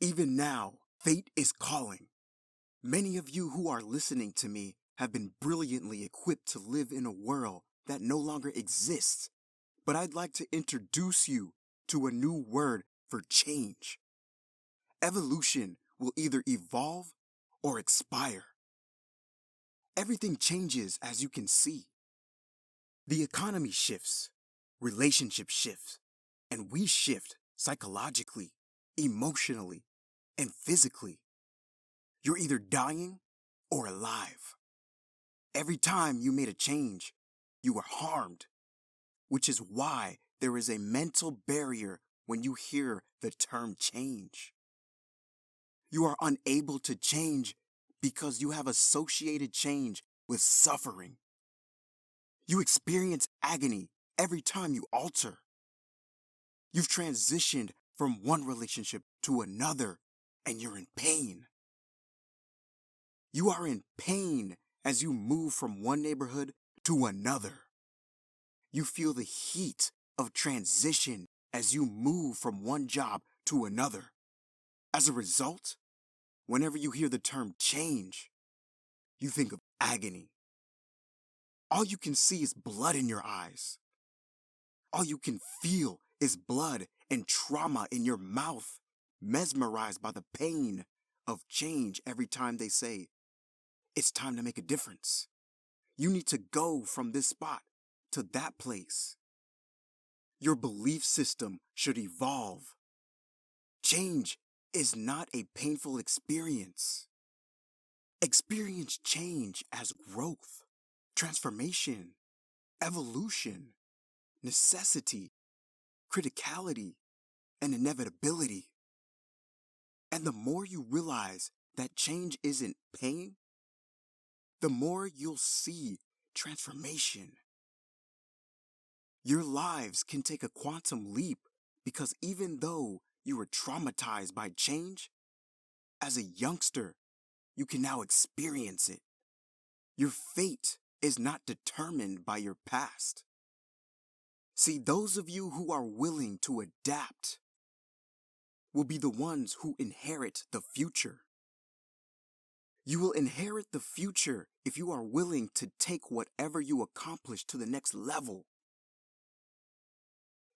Even now, fate is calling. Many of you who are listening to me have been brilliantly equipped to live in a world that no longer exists. But I'd like to introduce you to a new word for change. Evolution will either evolve or expire. Everything changes, as you can see. The economy shifts, relationship shifts, and we shift psychologically, emotionally, and physically. You're either dying or alive. Every time you made a change, you were harmed, which is why there is a mental barrier when you hear the term change. You are unable to change because you have associated change with suffering. You experience agony every time you alter. You've transitioned from one relationship to another, and you're in pain. You are in pain as you move from one neighborhood to another. You feel the heat of transition as you move from one job to another. As a result, whenever you hear the term change, you think of agony. All you can see is blood in your eyes. All you can feel is blood and trauma in your mouth, mesmerized by the pain of change every time they say, it's time to make a difference. You need to go from this spot to that place. Your belief system should evolve. Change is not a painful experience. Experience change as growth, transformation, evolution, necessity, criticality, and inevitability. And the more you realize that change isn't pain, the more you'll see transformation. Your lives can take a quantum leap because even though you were traumatized by change, as a youngster, you can now experience it. Your fate is not determined by your past. See, those of you who are willing to adapt will be the ones who inherit the future. You will inherit the future if you are willing to take whatever you accomplish to the next level.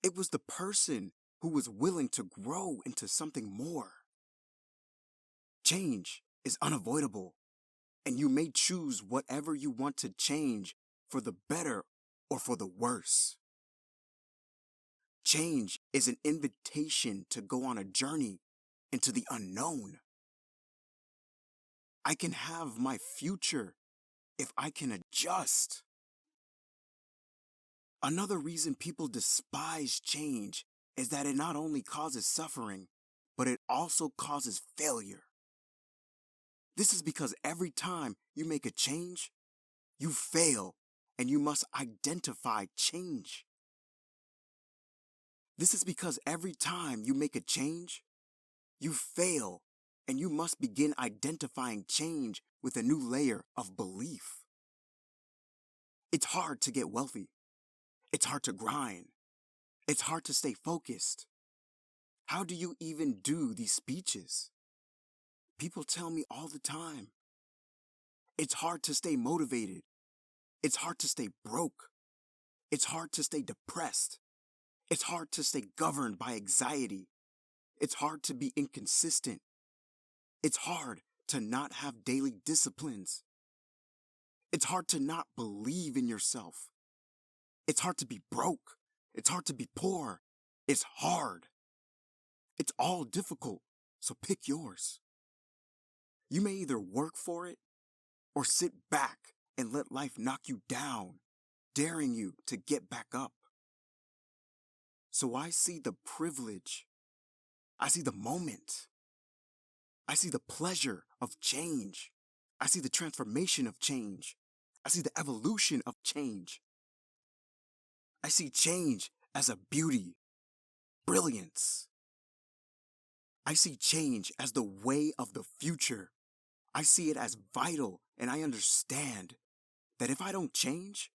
It was the person who was willing to grow into something more. Change is unavoidable, and you may choose whatever you want to change for the better or for the worse. Change is an invitation to go on a journey into the unknown. I can have my future if I can adjust. Another reason people despise change is that it not only causes suffering, but it also causes failure. This is because every time you make a change, you fail, and you must identify change. This is because every time you make a change, you fail, and you must begin identifying change with a new layer of belief. It's hard to get wealthy. It's hard to grind. It's hard to stay focused. How do you even do these speeches? People tell me all the time. It's hard to stay motivated. It's hard to stay broke. It's hard to stay depressed. It's hard to stay governed by anxiety. It's hard to be inconsistent. It's hard to not have daily disciplines. It's hard to not believe in yourself. It's hard to be broke. It's hard to be poor. It's hard. It's all difficult, so pick yours. You may either work for it or sit back and let life knock you down, daring you to get back up. So I see the privilege. I see the moment. I see the pleasure of change. I see the transformation of change. I see the evolution of change. I see change as a beauty, brilliance. I see change as the way of the future. I see it as vital, and I understand that if I don't change,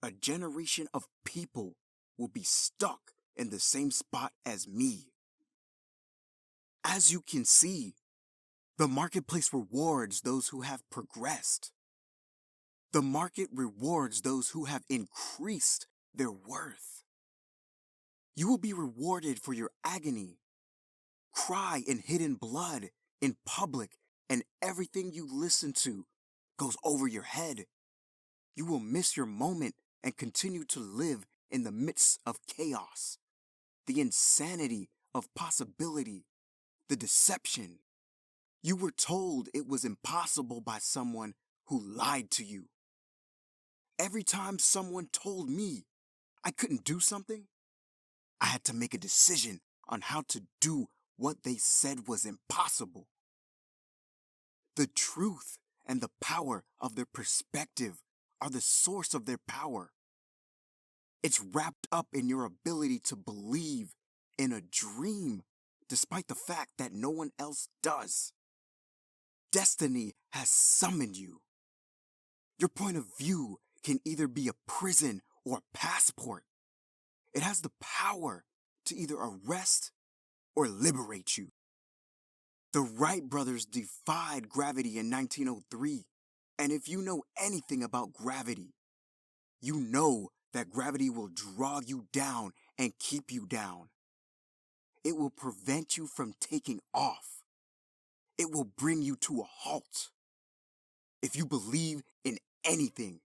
a generation of people will be stuck in the same spot as me. As you can see, the marketplace rewards those who have progressed. The market rewards those who have increased their worth. You will be rewarded for your agony. Cry in hidden blood in public, and everything you listen to goes over your head. You will miss your moment and continue to live in the midst of chaos, the insanity of possibility, the deception. You were told it was impossible by someone who lied to you. Every time someone told me I couldn't do something, I had to make a decision on how to do what they said was impossible. The truth and the power of their perspective are the source of their power. It's wrapped up in your ability to believe in a dream, despite the fact that no one else does. Destiny has summoned you. Your point of view can either be a prison or a passport. It has the power to either arrest or liberate you. The Wright brothers defied gravity in 1903, and if you know anything about gravity, you know that gravity will draw you down and keep you down. It will prevent you from taking off. It will bring you to a halt. If you believe in anything,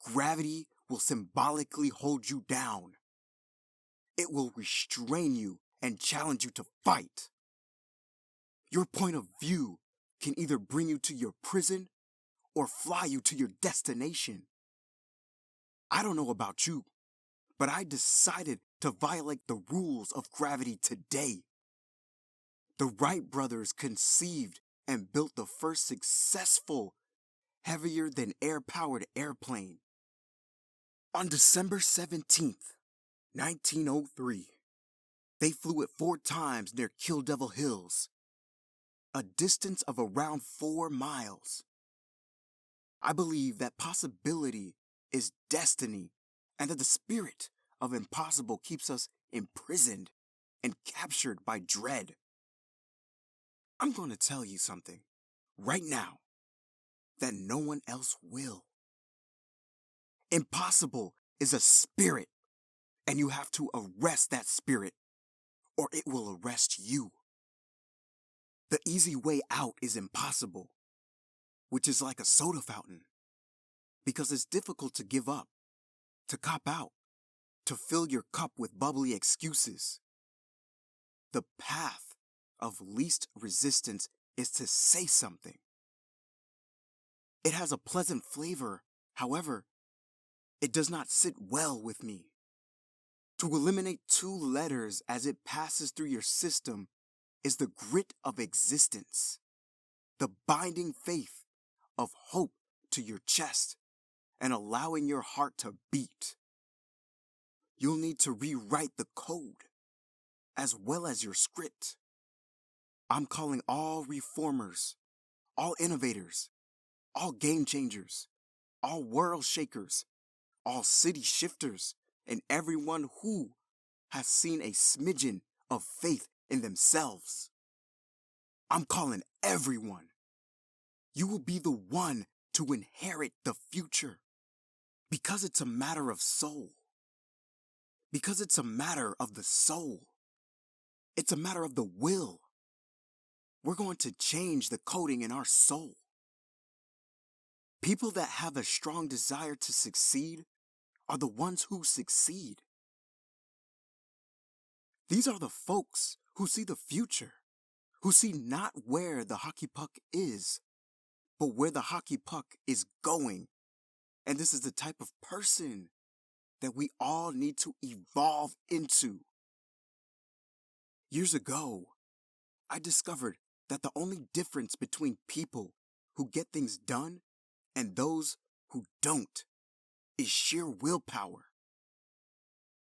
gravity will symbolically hold you down. It will restrain you and challenge you to fight. Your point of view can either bring you to your prison or fly you to your destination. I don't know about you, but I decided to violate the rules of gravity today. The Wright brothers conceived and built the first successful, heavier than air-powered airplane. On December 17th, 1903, they flew it 4 times near Kill Devil Hills, a distance of around 4 miles. I believe that possibility is destiny, and that the spirit of impossible keeps us imprisoned and captured by dread. I'm going to tell you something right now that no one else will. Impossible is a spirit, and you have to arrest that spirit, or it will arrest you. The easy way out is impossible, which is like a soda fountain, because it's difficult to give up, to cop out, to fill your cup with bubbly excuses. The path of least resistance is to say something. It has a pleasant flavor, however, it does not sit well with me. To eliminate 2 letters as it passes through your system is the grit of existence, the binding faith of hope to your chest and allowing your heart to beat. You'll need to rewrite the code as well as your script. I'm calling all reformers, all innovators, all game changers, all world shakers, all city shifters, and everyone who has seen a smidgen of faith in themselves. I'm calling everyone. You will be the one to inherit the future, because it's a matter of soul. Because it's a matter of the soul. It's a matter of the will. We're going to change the coding in our soul. People that have a strong desire to succeed are the ones who succeed. These are the folks who see the future, who see not where the hockey puck is, but where the hockey puck is going. And this is the type of person that we all need to evolve into. Years ago, I discovered that the only difference between people who get things done and those who don't is sheer willpower.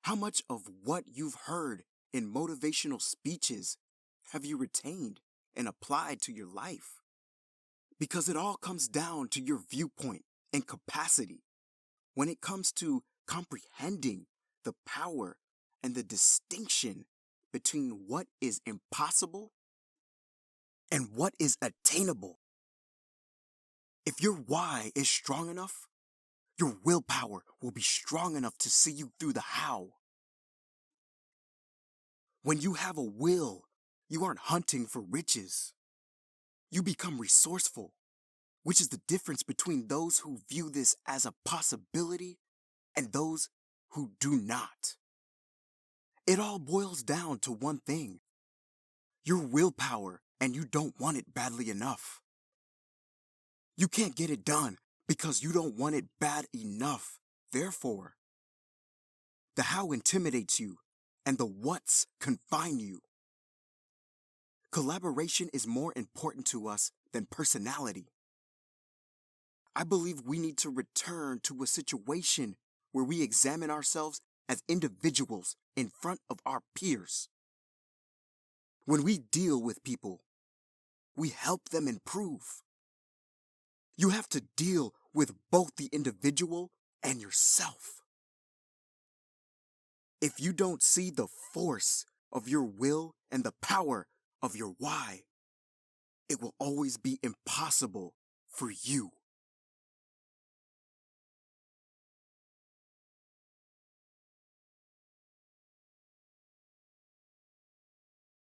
How much of what you've heard in motivational speeches have you retained and applied to your life? Because it all comes down to your viewpoint and capacity when it comes to comprehending the power and the distinction between what is impossible and what is attainable. If your why is strong enough, your willpower will be strong enough to see you through the how. When you have a will, you aren't hunting for riches. You become resourceful, which is the difference between those who view this as a possibility and those who do not. It all boils down to one thing: your willpower, and you don't want it badly enough. You can't get it done because you don't want it bad enough. Therefore, the how intimidates you and the what's confine you. Collaboration is more important to us than personality. I believe we need to return to a situation where we examine ourselves as individuals in front of our peers. When we deal with people, we help them improve. You have to deal with both the individual and yourself. If you don't see the force of your will and the power of your why, it will always be impossible for you.